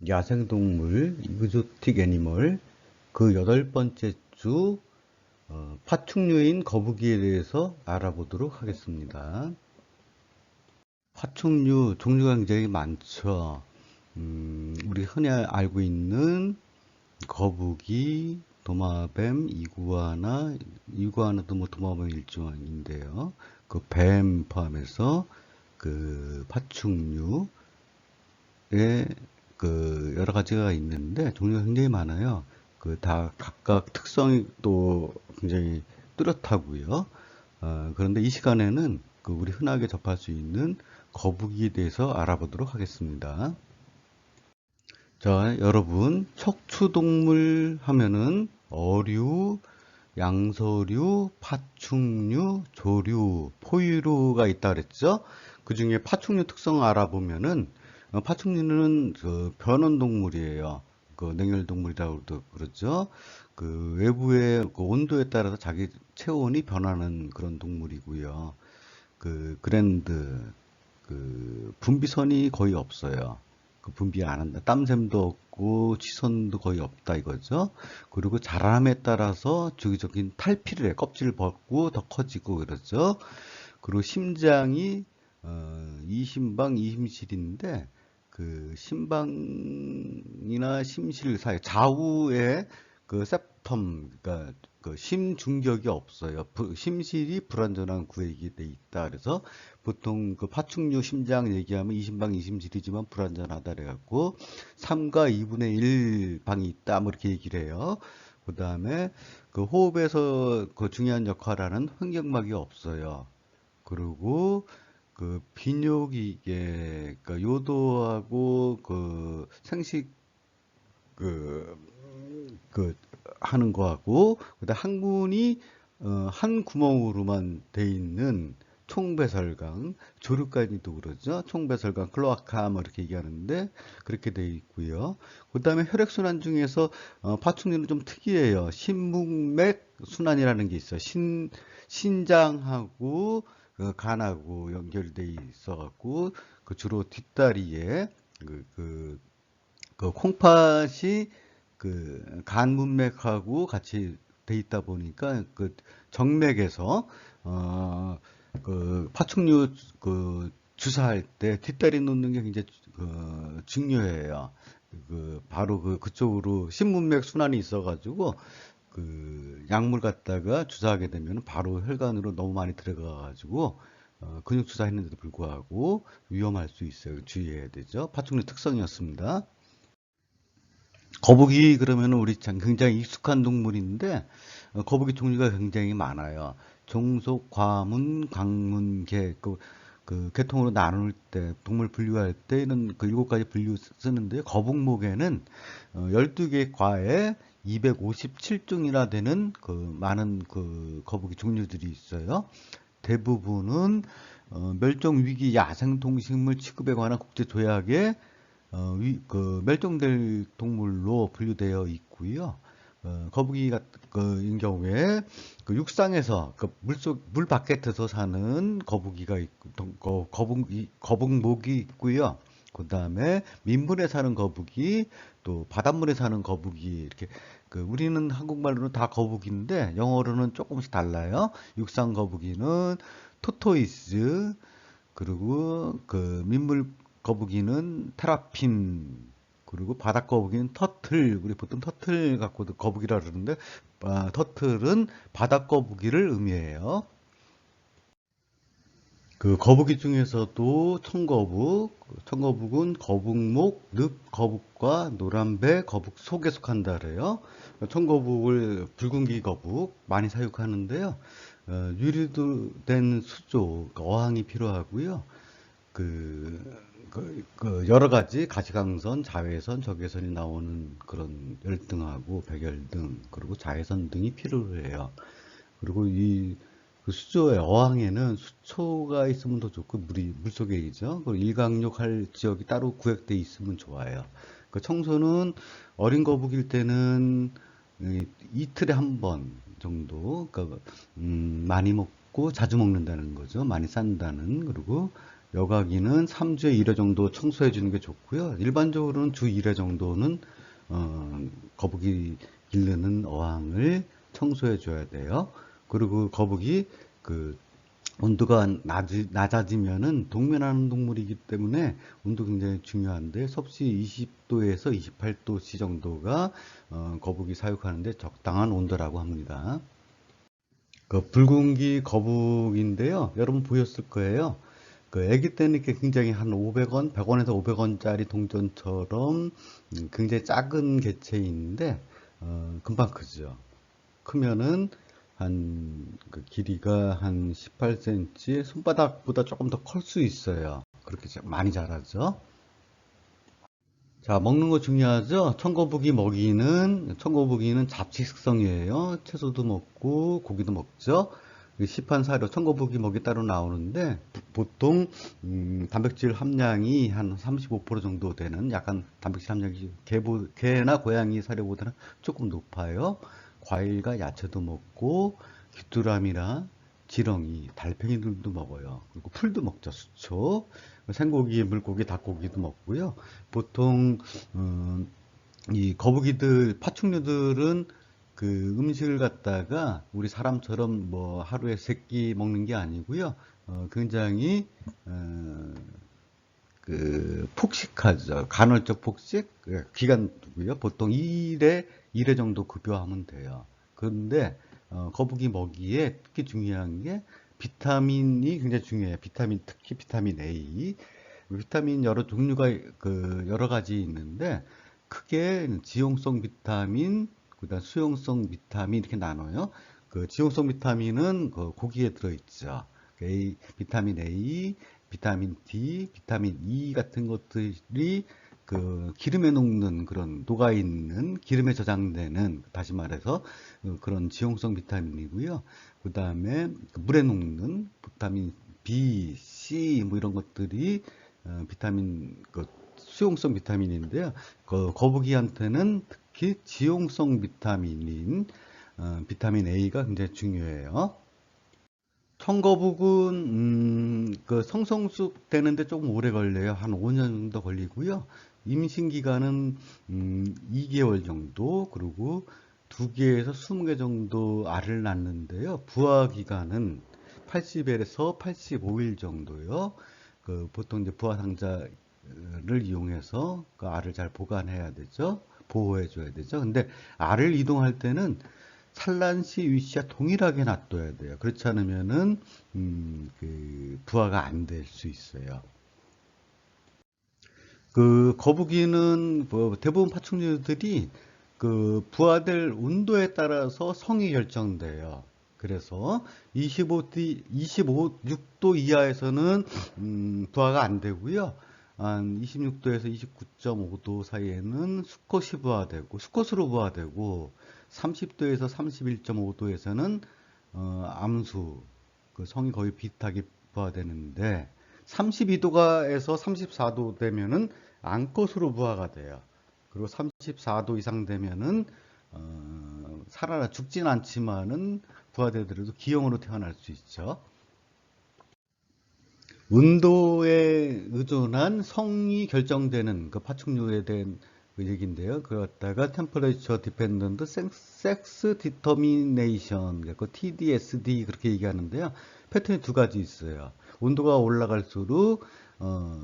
야생동물, 이그조틱 애니멀, 그 8번째 주, 파충류인 거북이에 대해서 알아보도록 하겠습니다. 파충류 종류가 굉장히 많죠. 우리 흔히 알고 있는 거북이, 도마뱀, 이구아나도 뭐 도마뱀 일종인데요. 그 뱀 포함해서 그 파충류의 그 여러 가지가 있는데 종류가 굉장히 많아요. 그 다 각각 특성이 또 굉장히 뚜렷하고요. 그런데 이 시간에는 그 우리 흔하게 접할 수 있는 거북이에 대해서 알아보도록 하겠습니다. 자, 여러분, 척추동물 하면은 어류, 양서류, 파충류, 조류, 포유류가 있다 그랬죠? 그 중에 파충류 특성을 알아보면은 파충류는 그 변온동물이에요. 그 냉혈동물이라고도 그러죠. 그 외부의 그 온도에 따라서 자기 체온이 변하는 그런 동물이고요. 그 그랜드 그 분비선이 거의 없어요. 그 분비 안 한다. 땀샘도 없고 취선도 거의 없다 이거죠. 그리고 자람에 따라서 주기적인 탈피를 해. 껍질을 벗고 더 커지고 그러죠. 그리고 심장이 이심방, 이심실인데 그 심방이나 심실 사이 좌우에 그 septum 그러니까 그 심중격이 없어요. 심실이 불완전한 구획이 돼 있다. 그래서 보통 그 파충류 심장 얘기하면 이심방, 이심실이지만 불완전하다 그래갖고 3과 2분의 1 방이 있다. 뭐 이렇게 얘기를 해요. 그 다음에 그 호흡에서 그 중요한 역할을 하는 횡격막이 없어요. 그리고 그 비뇨기계, 그 요도하고 그 생식 그, 그 하는 거하고 그다음 항문이 한 구멍으로만 돼 있는 총배설강, 조류까지도 그러죠. 총배설강, 클로아카 뭐 이렇게 얘기하는데 그렇게 돼 있고요. 그다음에 혈액순환 중에서 파충류는 좀 특이해요. 심문맥 순환이라는 게 있어요. 신장하고 간하고 연결돼 있어 갖고 그 주로 뒷다리에 그, 그, 그 콩팥이 그 간 문맥하고 같이 돼 있다 보니까 그 정맥에서 그 파충류 그 주사할 때 뒷다리 놓는 게 굉장히 중요해요. 그 바로 그쪽으로 신문맥 순환이 있어가지고 그 약물 갖다가 주사하게 되면 바로 혈관으로 너무 많이 들어가가지고 근육 주사했는데도 불구하고 위험할 수 있어요. 주의해야 되죠. 파충류 특성이었습니다. 거북이 그러면 우리 굉장히 익숙한 동물인데 거북이 종류가 굉장히 많아요. 종속, 과문, 강문, 개, 그 계통으로 나눌 때 동물 분류할 때는 그 7가지 분류 쓰는데 거북목에는 12개 과에 257종이나 되는 그 많은 그 거북이 종류들이 있어요. 대부분은 멸종 위기 야생 동식물 취급에 관한 국제 조약에 그 멸종될 동물로 분류되어 있고요. 거북이 같은 경우에 그 육상에서 그 물 바깥에서 사는 거북이가 있고, 거북목이 있고요. 그 다음에 민물에 사는 거북이, 또 바닷물에 사는 거북이 이렇게 그 우리는 한국말로는 다 거북인데 영어로는 조금씩 달라요. 육상 거북이는 토토이스, 그리고 그 민물 거북이는 테라핀, 그리고 바다 거북이는 터틀. 우리 보통 터틀 갖고도 거북이라 그러는데 터틀은 바다 거북이를 의미해요. 그 거북이 중에서도 청거북은 거북목, 늑거북과 노란배 거북 속에 속한다 그래요. 청거북을 붉은기 거북 많이 사육하는데요. 유리된 수조, 그러니까 어항이 필요하고요. 그 여러 가지 가시광선, 자외선, 적외선이 나오는 그런 열등하고 백열등, 그리고 자외선 등이 필요해요. 그리고 그 수조의 어항에는 수초가 있으면 더 좋고 물속에이죠. 그리고 일광욕 할 지역이 따로 구획돼 있으면 좋아요. 그 청소는 어린 거북일 때는 이틀에 한 번 정도, 그러니까 많이 먹고 자주 먹는다는 거죠. 많이 싼다는. 그리고 여과기는 3주에 1회 정도 청소해 주는 게 좋고요. 일반적으로는 주 1회 정도는 거북이 기르는 어항을 청소해 줘야 돼요. 그리고 거북이 그 온도가 낮아지면은 동면하는 동물이기 때문에 온도 굉장히 중요한데 섭씨 20도에서 28도씨 정도가 거북이 사육하는데 적당한 온도라고 합니다. 그 붉은기 거북인데요. 여러분 보셨을 거예요. 그 아기 때는 이렇게 굉장히 한 500원, 100원에서 500원짜리 동전처럼 굉장히 작은 개체인데 금방 크죠. 크면은 그 길이가 한 18cm, 손바닥보다 조금 더 클 수 있어요. 그렇게 많이 자라죠. 자, 먹는 거 중요하죠? 청거북이는 잡식 식성이에요. 채소도 먹고 고기도 먹죠. 시판 사료, 청거북이 먹이 따로 나오는데 보통 단백질 함량이 한 35% 정도 되는 약간 단백질 함량이 개나 고양이 사료보다는 조금 높아요. 과일과 야채도 먹고 귀뚜라미나 지렁이, 달팽이들도 먹어요. 그리고 풀도 먹죠. 수초, 생고기, 물고기, 닭고기도 먹고요. 보통 이 거북이들, 파충류들은 그 음식을 갖다가 우리 사람처럼 뭐 하루에 3끼 먹는 게 아니고요. 굉장히 그 폭식하죠. 간헐적 폭식, 기간 두고요. 보통 1회 정도 급여하면 돼요. 그런데 거북이 먹이에 특히 중요한 게 비타민이 굉장히 중요해요. 특히 비타민 A. 비타민 여러 종류가 여러 가지 있는데 크게 지용성 비타민, 그다음 수용성 비타민 이렇게 나눠요. 그 지용성 비타민은 그 고기에 들어있죠. 비타민 A, 비타민 D, 비타민 E 같은 것들이 그 기름에 녹는 그런 녹아 있는 기름에 저장되는 다시 말해서 그런 지용성 비타민이고요. 그 다음에 물에 녹는 비타민 B, C 뭐 이런 것들이 비타민 수용성 비타민인데요. 거북이한테는 특히 지용성 비타민인 비타민 A가 굉장히 중요해요. 청거북은 그 성성숙 되는데 조금 오래 걸려요. 한 5년 정도 걸리고요. 임신 기간은 2개월 정도, 그리고 2개에서 20개 정도 알을 낳는데요. 부화 기간은 80일에서 85일 정도요. 그 보통 이제 부화 상자를 이용해서 그 알을 잘 보관해야 되죠. 보호해 줘야 되죠. 근데 알을 이동할 때는 산란시 위치와 동일하게 놔둬야 돼요. 그렇지 않으면은 그 부화가 안 될 수 있어요. 그 거북이는 뭐 대부분 파충류들이 그 부화될 온도에 따라서 성이 결정돼요. 그래서 6도 이하에서는 부화가 안 되고요. 한 26도에서 29.5도 사이에는 수컷이 부화되고 수컷으로 부화되고 30도에서 31.5도에서는 암수 그 성이 거의 비슷하게 부화되는데 32도가에서 34도 되면은 암컷으로 부화가 돼요. 그리고 34도 이상 되면은 살아나 죽진 않지만은 부화되더라도 기형으로 태어날 수 있죠. 온도에 의존한 성이 결정되는 그 파충류에 대한 그 얘기인데요. 그 갖다가 Temperature Dependent Sex Determination, 그 TDSD 그렇게 얘기하는데요. 패턴이 두 가지 있어요. 온도가 올라갈수록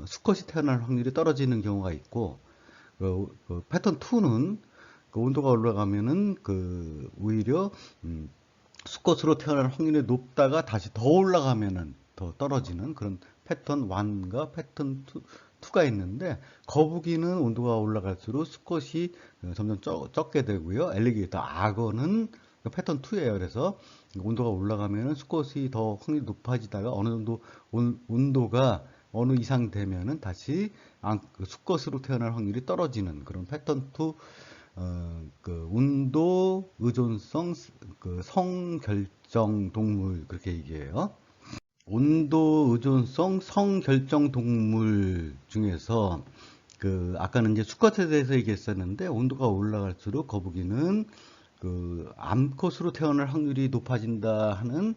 수컷이 태어날 확률이 떨어지는 경우가 있고, 그 패턴 2는 그 온도가 올라가면은 그 오히려 수컷으로 태어날 확률이 높다가 다시 더 올라가면은 더 떨어지는 그런 패턴 1과 패턴 2가 있는데 거북이는 온도가 올라갈수록 수컷이 점점 적게 되고요. 엘리게이터, 악어는 패턴 2예요. 그래서 온도가 올라가면은 수컷이 더 확률이 높아지다가 어느 정도 온도가 어느 이상 되면은 다시 수컷으로 태어날 확률이 떨어지는 그런 패턴 2 그 운도 의존성 그 성결정 동물 그렇게 얘기해요. 온도 의존성 성결정 동물 중에서 그 아까는 이제 수컷에 대해서 얘기했었는데 온도가 올라갈수록 거북이는 그 암컷으로 태어날 확률이 높아진다 하는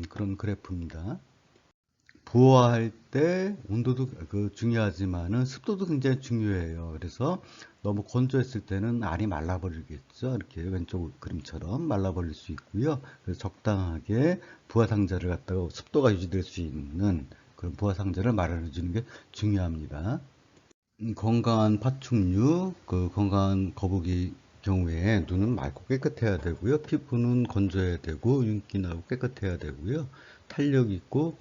그런 그래프입니다. 부화할 때 온도도 중요하지만은 습도도 굉장히 중요해요. 그래서 너무 건조했을 때는 알이 말라버리겠죠. 이렇게 왼쪽 그림처럼 말라버릴 수 있고요. 그래서 적당하게 부화 상자를 갖다가 습도가 유지될 수 있는 그런 부화 상자를 마련해 주는 게 중요합니다. 건강한 파충류, 건강한 거북이 경우에 눈은 맑고 깨끗해야 되고요. 피부는 건조해야 되고 윤기 나고 깨끗해야 되고요. 탄력 있고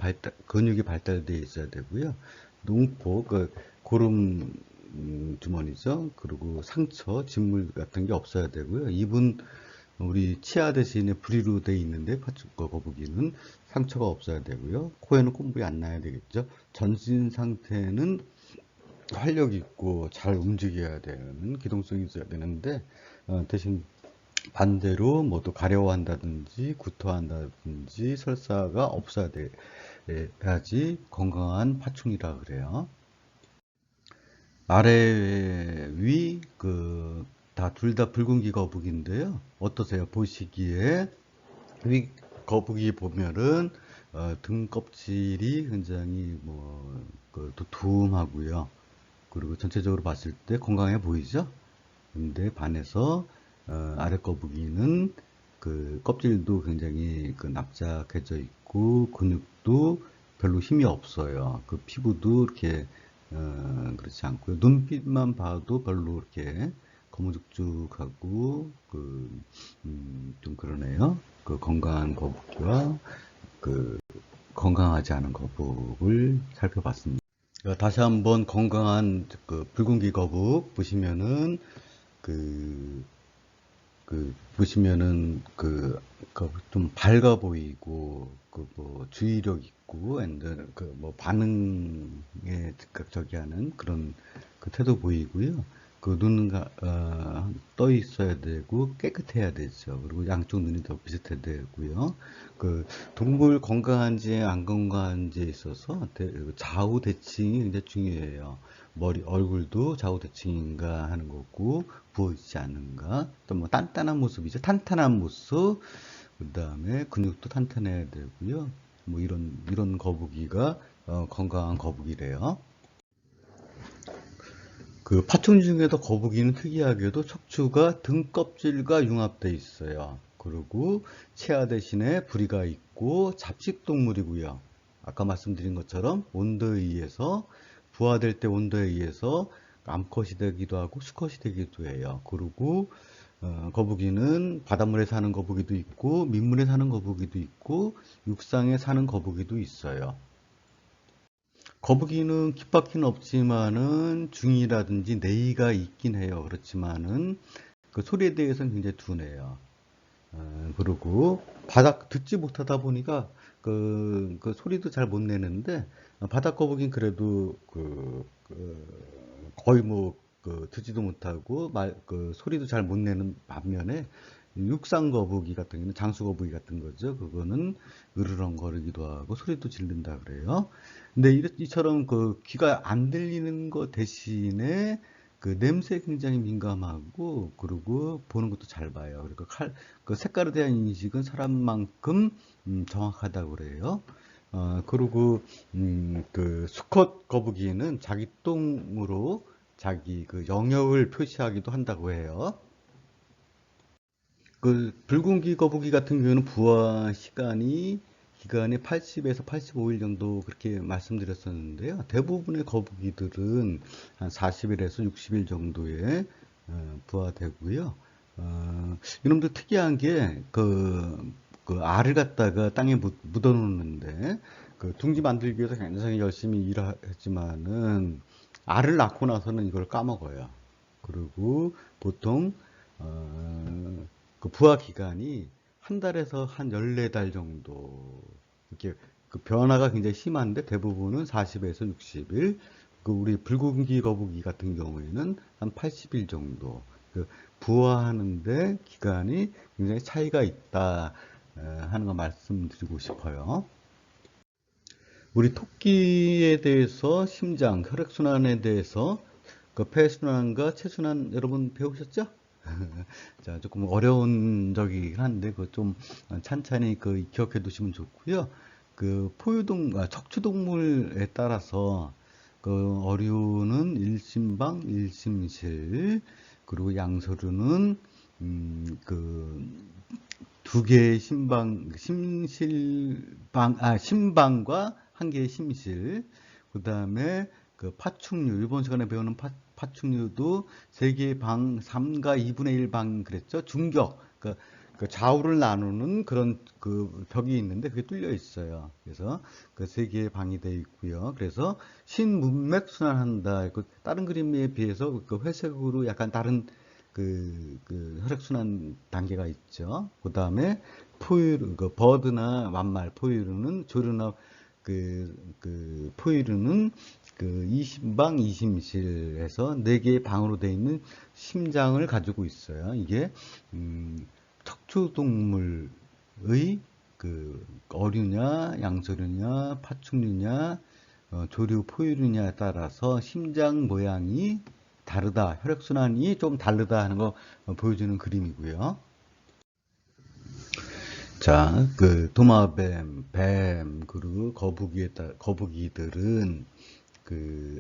근육이 발달되어 있어야 되고요. 농포, 고름 주머니죠. 그리고 상처, 진물 같은 게 없어야 되고요. 입은 우리 치아 대신에 부리로 되어 있는데 거북이는 상처가 없어야 되고요. 코에는 콧물이 안 나야 되겠죠. 전신 상태는 활력 있고 잘 움직여야 되는 기동성이 있어야 되는데 대신 반대로 뭐또 가려워한다든지 구토한다든지 설사가 없어야 돼야지 건강한 파충이라 그래요. 아래 위 둘 다 붉은기 거북인데요. 어떠세요? 보시기에 위 거북이 보면은 등 껍질이 굉장히 두툼하고요. 그리고 전체적으로 봤을 때 건강해 보이죠? 근데 반해서 아래 거북이는 껍질도 굉장히 납작해져 있고 근육도 별로 힘이 없어요. 피부도 이렇게 그렇지 않고요. 눈빛만 봐도 별로 이렇게 거무죽죽하고 좀 그러네요. 건강한 거북이와 건강하지 않은 거북을 살펴봤습니다. 다시 한번 건강한 붉은기 거북 보시면은 그, 보시면은 좀 밝아 보이고 주의력 있고 반응에 즉각적이 하는 그런 태도 보이고요. 눈은 떠 있어야 되고 깨끗해야 되죠. 그리고 양쪽 눈이 더 비슷해야 되고요. 동물 건강한지 안 건강한지에 있어서 좌우 대칭이 굉장히 중요해요. 얼굴도 좌우 대칭인가 하는 거고, 부어있지 않은가. 또 단단한 모습이죠. 탄탄한 모습. 그 다음에 근육도 탄탄해야 되고요. 이런 거북이가, 건강한 거북이래요. 파충류 중에도 거북이는 특이하게도 척추가 등껍질과 융합되어 있어요. 그리고 치아 대신에 부리가 있고 잡식동물이고요. 아까 말씀드린 것처럼 온도에 의해서 부화될 때 온도에 의해서 암컷이 되기도 하고 수컷이 되기도 해요. 그리고 거북이는 바닷물에 사는 거북이도 있고 민물에 사는 거북이도 있고 육상에 사는 거북이도 있어요. 거북이는 귓바퀴는 없지만은 중이라든지 내의가 있긴 해요. 그렇지만은 소리에 대해서는 굉장히 둔해요. 그리고 바닥 듣지 못하다 보니까 소리도 잘 못 내는데 바닥 거북이는 그래도 거의 듣지도 못하고 소리도 잘 못 내는 반면에 육상 거북이 같은 경우는 장수 거북이 같은 거죠. 그거는 으르렁거리기도 하고 소리도 지른다 그래요. 근데 이처럼 귀가 안 들리는 거 대신에 냄새에 굉장히 민감하고 그리고 보는 것도 잘 봐요. 그리고 색깔에 대한 인식은 사람만큼 정확하다고 그래요. 그리고 수컷 거북이는 자기 똥으로 자기 영역을 표시하기도 한다고 해요. 붉은기 거북이 같은 경우는 부화 기간이 80에서 85일 정도 그렇게 말씀드렸었는데요. 대부분의 거북이들은 한 40일에서 60일 정도에 부화되고요. 이놈들 특이한 게 알을 갖다가 땅에 묻어 놓는데 둥지 만들기 위해서 굉장히 열심히 일하지만은 알을 낳고 나서는 이걸 까먹어요. 그리고 보통 부화 기간이 한 달에서 한 14달 정도 이렇게 변화가 굉장히 심한데 대부분은 40에서 60일 우리 붉은기 거북이 같은 경우에는 한 80일 정도 부화하는데 기간이 굉장히 차이가 있다 하는 거 말씀드리고 싶어요. 우리 토끼에 대해서 심장, 혈액순환에 대해서 폐순환과 체순환 여러분 배우셨죠? 자, 조금 어려운 적이긴 한데, 좀 찬찬히 기억해 두시면 좋고요. 척추동물에 따라서 어류는 일심방, 일심실, 그리고 양서류는 두 개의 심방과 한 개의 심실, 그 다음에 파충류, 이번 시간에 배우는 파충류도 세 개의 방, 3과 2분의 1 방 그랬죠? 중격, 좌우를 나누는 그런 벽이 있는데 그게 뚫려 있어요. 그래서 그 세 개의 방이 되어 있고요. 그래서 신문맥 순환한다. 다른 그림에 비해서 회색으로 약간 다른 혈액순환 단계가 있죠. 그 다음에 버드나 완말, 포유류는 조류나 포유류는 이심방, 이심실에서 네 개의 방으로 되어 있는 심장을 가지고 있어요. 이게, 척추동물의 어류냐, 양서류냐, 파충류냐, 조류, 포유류냐에 따라서 심장 모양이 다르다, 혈액순환이 좀 다르다 하는 거 보여주는 그림이고요. 자, 도마뱀, 뱀, 그리고 거북이들은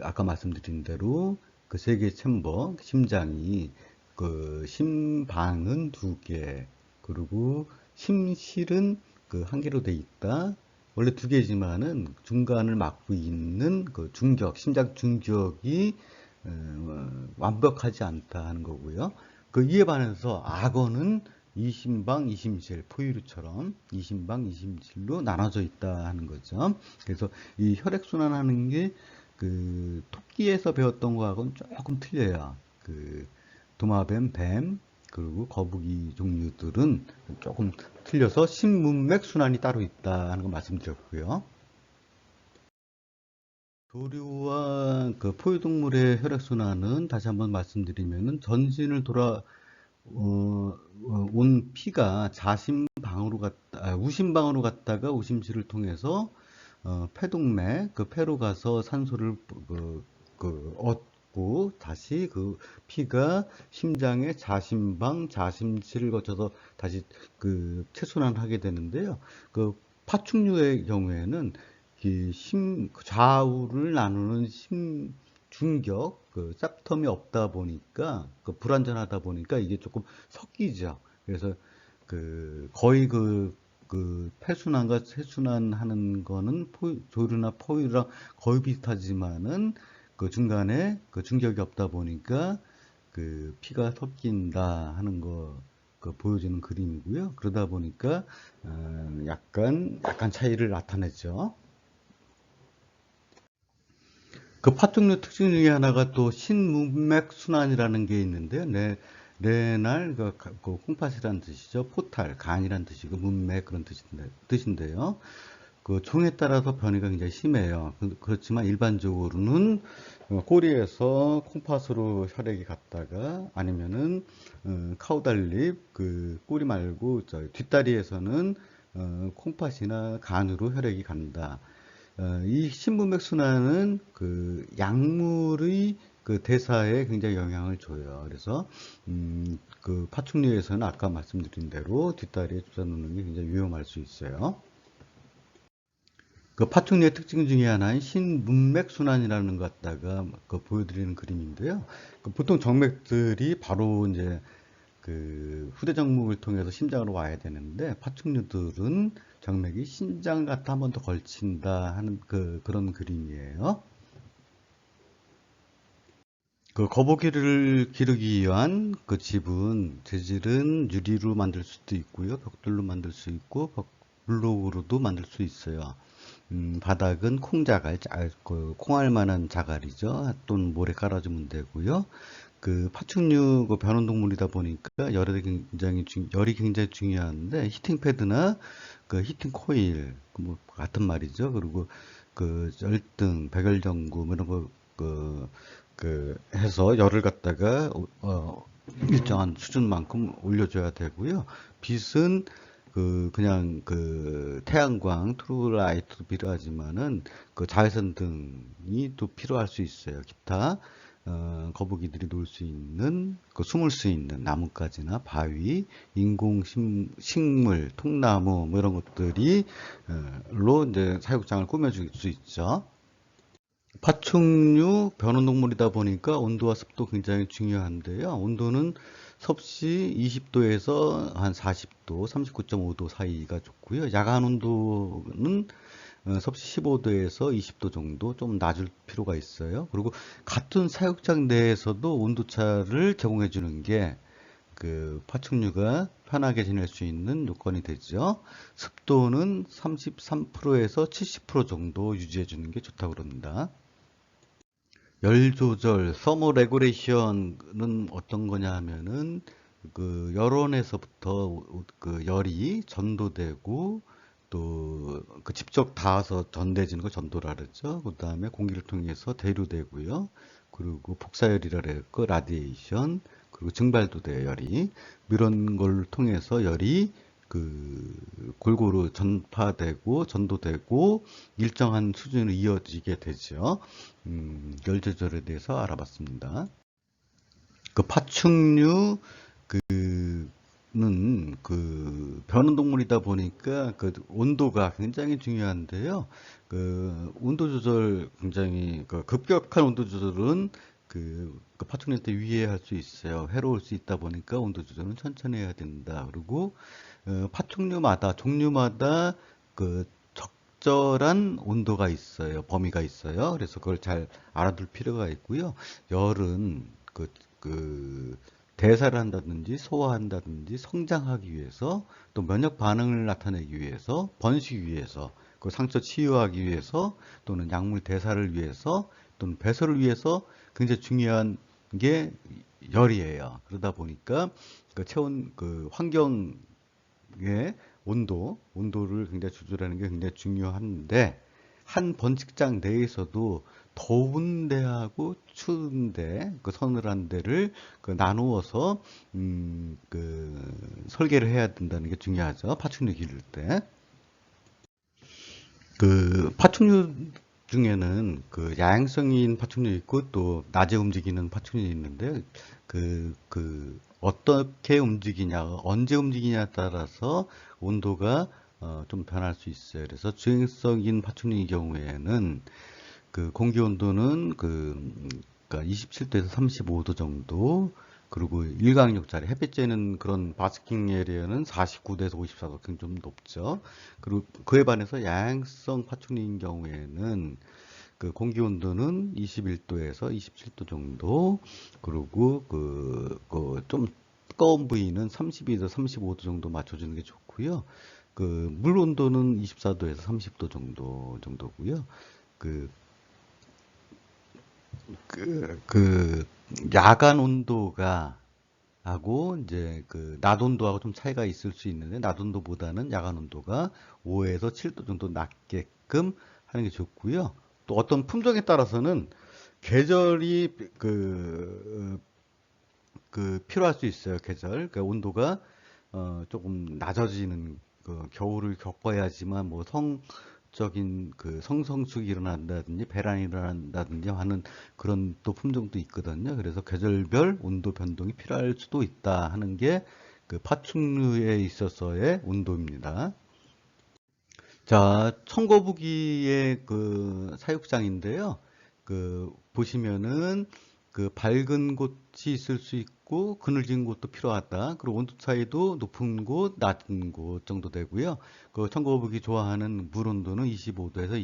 아까 말씀드린 대로 세 개의 챔버, 심장이 심방은 두 개, 그리고 심실은 한 개로 돼 있다. 원래 두 개지만은 중간을 막고 있는 중격, 심장 중격이 완벽하지 않다 하는 거고요. 이에 반해서 악어는 이심방, 이심실, 포유류처럼 이심방, 이심실로 나눠져 있다 하는 거죠. 그래서 이 혈액순환하는 게 토끼에서 배웠던 거하고는 조금 틀려요. 도마뱀, 뱀, 그리고 거북이 종류들은 조금 틀려서 심문맥 순환이 따로 있다 하는 거 말씀드렸고요. 조류와 포유동물의 혈액순환은 다시 한번 말씀드리면은 전신을 온 피가 우심방으로 갔다가 우심실을 통해서 폐동맥, 폐로 가서 산소를 얻고 다시 피가 심장의 자심방, 자심실을 거쳐서 다시 체순환을 하게 되는데요. 파충류의 경우에는 좌우를 나누는 중격, 쌉텀이 없다 보니까, 불완전하다 보니까 이게 조금 섞이죠. 그래서 거의 폐순환과 세순환 하는 거는 조류나 포유랑 거의 비슷하지만은 중간에 중격이 없다 보니까 피가 섞인다 하는 거 보여주는 그림이고요. 그러다 보니까 약간 차이를 나타냈죠. 파충류 특징 중에 하나가 또 신문맥 순환이라는 게 있는데요. 레날, 콩팥이란 뜻이죠. 포탈, 간이란 뜻이고, 문맥 그런 뜻인데요. 종에 따라서 변이가 굉장히 심해요. 그렇지만 일반적으로는 꼬리에서 콩팥으로 혈액이 갔다가 아니면은 카우달립, 꼬리 말고 뒷다리에서는 콩팥이나 간으로 혈액이 간다. 이 신문맥 순환은 약물의 대사에 굉장히 영향을 줘요. 그래서 파충류에서는 아까 말씀드린 대로 뒷다리에 주사 놓는 게 굉장히 위험할 수 있어요. 파충류의 특징 중에 하나인 신문맥 순환이라는 것 갖다가 보여드리는 그림인데요. 보통 정맥들이 바로 이제 후대 정맥을 통해서 심장으로 와야 되는데 파충류들은 정맥이 심장 갖다 한 번 더 걸친다 하는 그런 그림이에요. 거북이를 기르기 위한 집은 재질은 유리로 만들 수도 있고요, 벽돌로 만들 수 있고 블록으로도 만들 수 있어요. 바닥은 콩자갈, 콩알만한 자갈이죠. 또는 모래 깔아주면 되고요. 파충류 변온동물이다 보니까 열이 굉장히 중요한데 히팅 패드나 히팅 코일 뭐 같은 말이죠. 그리고 열등, 백열전구 뭐 이런 거 해서 열을 갖다가 일정한 수준만큼 올려줘야 되고요. 빛은 그냥 태양광, 트루라이트도 필요하지만은 자외선 등이 또 필요할 수 있어요. 기타 거북이들이 놀 수 있는, 숨을 수 있는 나뭇가지나 바위, 식물, 통나무 뭐 이런 것들이 로 이제 사육장을 꾸며줄 수 있죠. 파충류 변온동물이다 보니까 온도와 습도 굉장히 중요한데요. 온도는 섭씨 20도에서 한 40도, 39.5도 사이가 좋고요. 야간 온도는 섭씨 15도에서 20도 정도 좀 낮을 필요가 있어요. 그리고 같은 사육장 내에서도 온도차를 제공해 주는 게 그 파충류가 편하게 지낼 수 있는 요건이 되죠. 습도는 33%에서 70% 정도 유지해 주는 게 좋다고 그럽니다. 열 조절, 서머 레구레이션은 어떤 거냐 하면은 그 열원에서부터 그 열이 전도되고 또 그 직접 닿아서 전대지는 걸 전도라 그러죠. 그 다음에 공기를 통해서 대류되고요. 그리고 복사열이라 그랬고 라디에이션, 그리고 증발도 돼요, 열이. 이런 걸 통해서 열이 그 골고루 전파되고 전도되고 일정한 수준으로 이어지게 되죠. 열 조절에 대해서 알아봤습니다. 그 파충류 는 그 변온동물이다 보니까 그 온도가 굉장히 중요한데요. 그 온도 조절 굉장히 그 급격한 온도 조절은 그 파충류한테 위해할 수 있어요. 해로울 수 있다 보니까 온도 조절은 천천히 해야 된다. 그리고 파충류마다 종류마다 그 적절한 온도가 있어요. 범위가 있어요. 그래서 그걸 잘 알아둘 필요가 있고요. 열은 그 대사를 한다든지 소화한다든지 성장하기 위해서 또 면역 반응을 나타내기 위해서 번식 위해서 그 상처 치유하기 위해서 또는 약물 대사를 위해서 또는 배설을 위해서 굉장히 중요한 게 열이에요. 그러다 보니까 그 체온 그 환경의 온도를 굉장히 조절하는 게 굉장히 중요한데 한 번식장 내에서도 더운 데하고 추운 데, 그 서늘한 데를 그 나누어서 설계를 해야 된다는 게 중요하죠. 파충류 기를 때. 그 파충류 중에는 그 야행성인 파충류 있고 또 낮에 움직이는 파충류 있는데 어떻게 움직이냐, 언제 움직이냐에 따라서 온도가 좀 변할 수 있어요. 그래서 주행성인 파충류의 경우에는 그 공기 온도는 그러니까 27도에서 35도 정도, 그리고 일광욕자리 햇빛 쬐는 그런 바스킹 에리어는 49도에서 54도 좀 높죠. 그리고 그에 반해서 야행성 파충류인 경우에는 그 공기 온도는 21도에서 27도 정도, 그리고 좀 뜨거운 부위는 32도, 35도 정도 맞춰주는 게 좋고요. 그 물 온도는 24도에서 30도 정도고요. 그 그 야간 온도가 하고 이제 그 낮 온도하고 좀 차이가 있을 수 있는데 낮 온도보다는 야간 온도가 5에서 7도 정도 낮게끔 하는 게 좋고요. 또 어떤 품종에 따라서는 계절이 필요할 수 있어요. 계절. 그러니까 온도가 조금 낮아지는 그 겨울을 겪어야지만 뭐 성적인 그 성성숙이 일어난다든지 배란이 일어난다든지 하는 그런 또 품종도 있거든요. 그래서 계절별 온도 변동이 필요할 수도 있다 하는 게 그 파충류에 있어서의 온도입니다. 자, 청거북이의 그 사육장인데요. 그 보시면은 그 밝은 곳이 있을 수 있고 그늘진 곳도 필요하다. 그리고 온도 차이도 높은 곳, 낮은 곳 정도 되고요. 그 청거북이 좋아하는 물 온도는 25도에서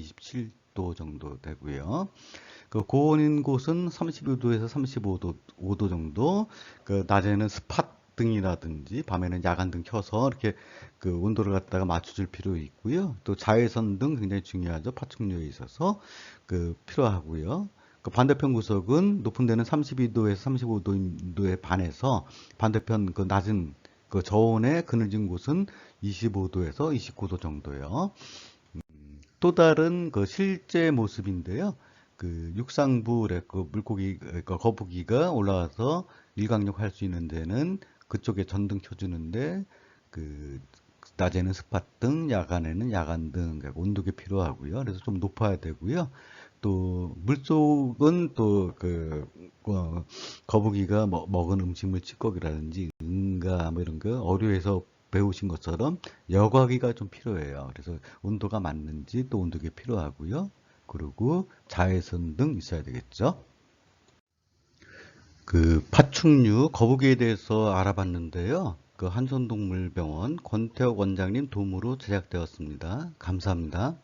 27도 정도 되고요. 그 고온인 곳은 32도에서 35도, 5도 정도. 그 낮에는 스팟 등이라든지 밤에는 야간등 켜서 이렇게 그 온도를 갖다가 맞춰줄 필요 있고요. 또 자외선 등 굉장히 중요하죠. 파충류에 있어서 그 필요하고요. 그 반대편 구석은 높은 데는 32도에서 35도에 반해서 반대편 그 낮은 그 저온의 그늘진 곳은 25도에서 29도 정도요. 또 다른 그 실제 모습인데요. 그 육상부에 그 물고기, 그 거북이가 올라와서 일광욕 할 수 있는 데는 그쪽에 전등 켜주는데 그 낮에는 스팟등, 야간에는 야간등, 그러니까 온도계 필요하고요. 그래서 좀 높아야 되고요. 또 물속은 또 거북이가 먹은 음식물 찌꺼기라든지 응가 뭐 이런 거 어류에서 배우신 것처럼 여과기가 좀 필요해요. 그래서 온도가 맞는지 또 온도계 필요하고요. 그리고 자외선 등 있어야 되겠죠. 그 파충류 거북이에 대해서 알아봤는데요. 그 한손동물병원 권태혁 원장님 도움으로 제작되었습니다. 감사합니다.